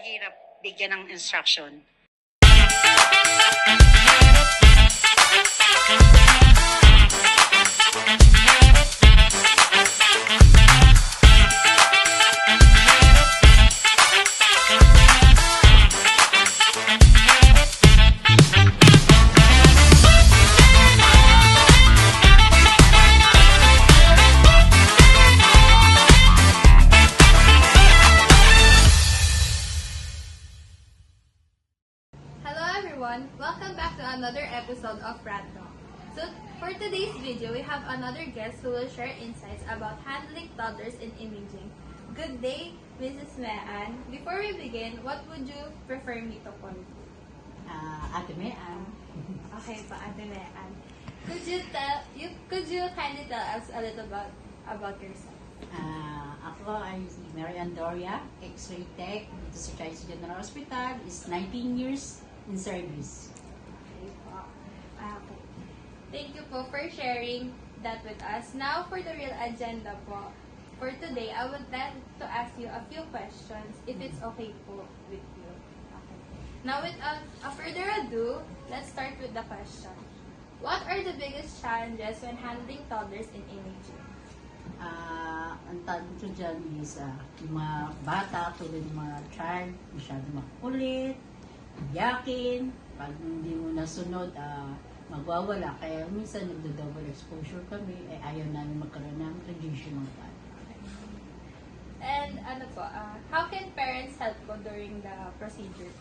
mahirap bigyan ng instruction. Welcome back to another episode of Rat Talk. So, for today's video, we have another guest who will share insights about handling toddlers in imaging. Good day, Mrs. Mean. Before we begin, what would you prefer me to call you? Ate Mean. Okay pa, Ate Mean. Could you kindly tell us a little about yourself? Ako ay si Mary Andoria, X-ray Tech dito sa Chinese General Hospital, is 19 years in service. Okay po. Okay. Thank you po for sharing that with us. Now, for the real agenda po, for today, I would like to ask you a few questions, if it's okay po with you. Okay. Now, without further ado, let's start with the question. What are the biggest challenges when handling toddlers in imaging? Ang tanong ko dyan is yung mga bata, tulad ng mga child, masyado makulit, yakin, pag hindi mo nasunod, magwawala. Kaya minsan nagdo-double exposure kami, ayaw namin magkaroon ng radiation ng bata. And how can parents help po during the procedure?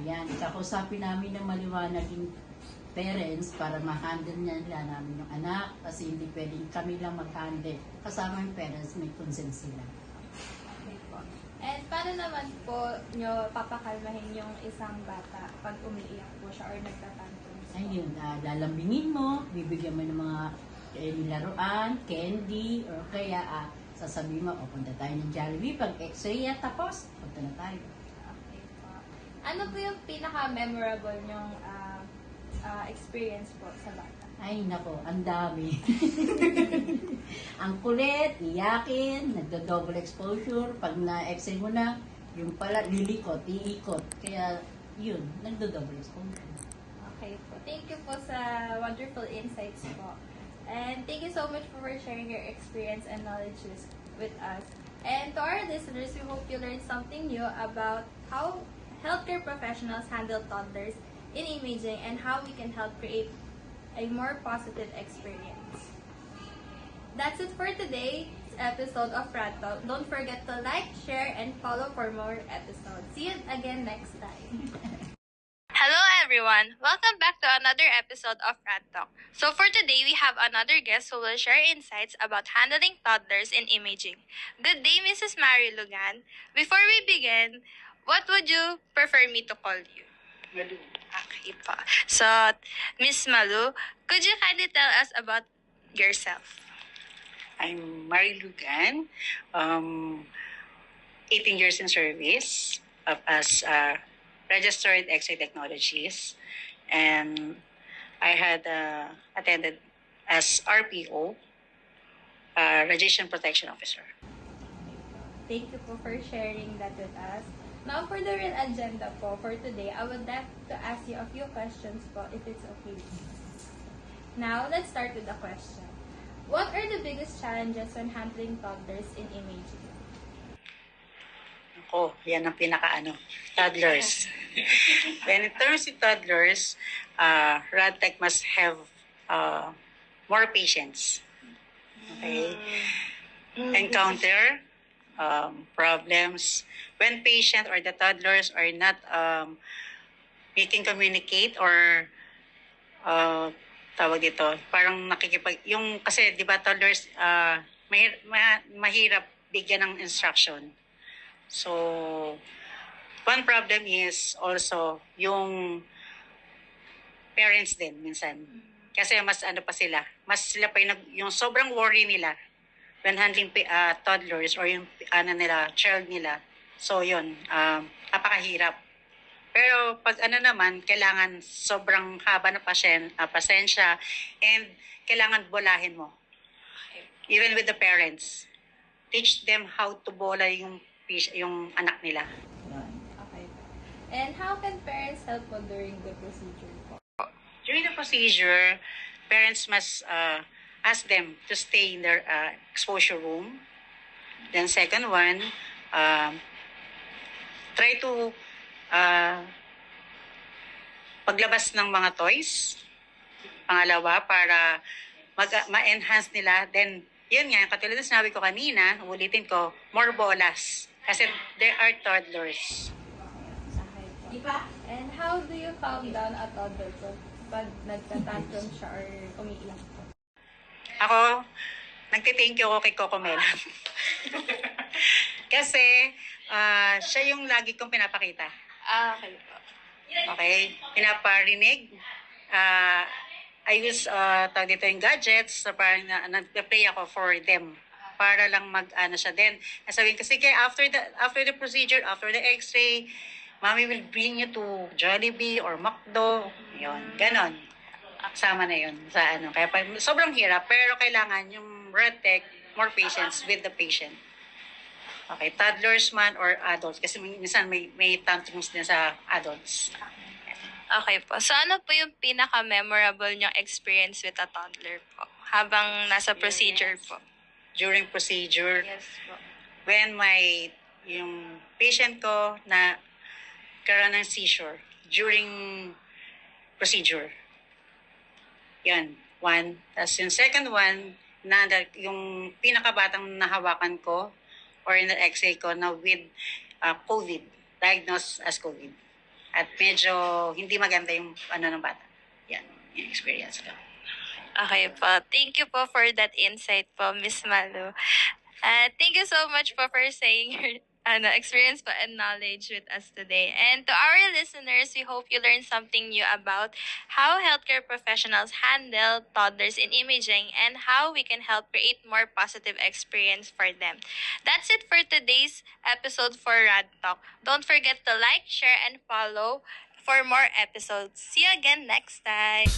Yan, kakausapin namin ng maliwanag yung parents para ma-handle nila namin yung anak kasi hindi pwedeng kami lang mag-handle. Kasama yung parents, may consent sila. Okay po. And paano naman po nyo papakalmahin yung isang bata pag umiiyak po siya or nagtatantrum? Ayun, lalambingin mo, bibigyan mo ng mga nilaruan, candy, or kaya sasabihin mo, punta tayo ng Jollibee, pag x-ray tapos, punta na tayo. Okay po. Ano po yung pinaka-memorable nyong experience po sa bata? Ay, nako, ang dami. Ang kulit, iyakin, nagdo-double exposure, pag na-x-ray mo na, yung pala, lilikot, iikot. Kaya, yun, nagdo-double exposure. Okay po. Thank you po sa wonderful insights po. And thank you so much for sharing your experience and knowledge with us. And to our listeners, we hope you learned something new about how healthcare professionals handle toddlers in imaging and how we can help create a more positive experience. That's it for today's episode of Rat Talk. Don't forget to like, share, and follow for more episodes. See you again next time. Hello everyone! Welcome back to another episode of Rat Talk. So for today, we have another guest who will share insights about handling toddlers in imaging. Good day, Mrs. Mary Lugan. Before we begin, what would you prefer me to call you? Malu. Okay po. So, Miss Malu, could you kindly tell us about yourself? I'm Mary Lugan, 18 years in service as registered X-ray technologist, and I had attended as RPO, Radiation Protection Officer. Thank you po for sharing that with us. Now, for the real agenda po for today, I would like to ask you a few questions po, if it's okay with you. Now, let's start with the question. What are the biggest challenges when handling toddlers in imaging? Yan ang toddlers. When in terms of toddlers, RadTech must have more patience. Okay? Encounter problems when patient or the toddlers are not making communicate or tawag dito, parang yung kasi di ba toddlers mahirap bigyan ng instruction. So one problem is also yung parents din minsan. Kasi mas sila pa yung sobrang worry nila when handling toddlers or yung child nila. So yun, napakahirap. Pero pag naman, kailangan sobrang haba na pasensya and kailangan bolahin mo. Even with the parents. Teach them how to bola yung anak nila. Okay po. And how can parents help po during the procedure po? During the procedure, parents must ask them to stay in their exposure room. Then second one, try to paglabas ng mga toys. Pangalawa, para ma-enhance nila. Then, yun nga, katulad na sinabi ko kanina, ulitin ko, more bolas. Kasi there are toddlers. Okay po. And how do you calm down a toddler po pag nagtatantrum siya or umiiyak po? Ako, nagtithank you ako kay Coco Melon. Kasi, siya yung lagi kong pinapakita. Okay po. Okay? Pinaparinig. I use tawag dito yung gadgets so parang nag-play ako for them para lang mag-ano siya. Then, sabihin ko, sige, after the procedure, after the x-ray, mommy will bring you to Jollibee or McDo. Yun, ganon. Sama na yun sa ano. Kaya sobrang hirap, pero kailangan yung Redtech, more patience with the patient. Okay, toddlers man or adults. Kasi minsan may tantrums din sa adults. Okay po. So ano po yung pinaka-memorable niyong experience with a toddler po? Habang nasa procedure po. During procedure, Yes po. when yung patient ko na karoon ng seizure during procedure. Yan, one. Tapos yung second one, yung pinakabatang nahawakan ko or in the x-ray ko na with COVID, diagnosed as COVID. At medyo hindi maganda yung ng bata. Yan, yung experience ko. Okay po. Thank you po for that insight po, Miss Malu. Thank you so much po for saying your experience po and knowledge with us today. And to our listeners, we hope you learned something new about how healthcare professionals handle toddlers in imaging and how we can help create more positive experience for them. That's it for today's episode for Rad Talk. Don't forget to like, share, and follow for more episodes. See you again next time.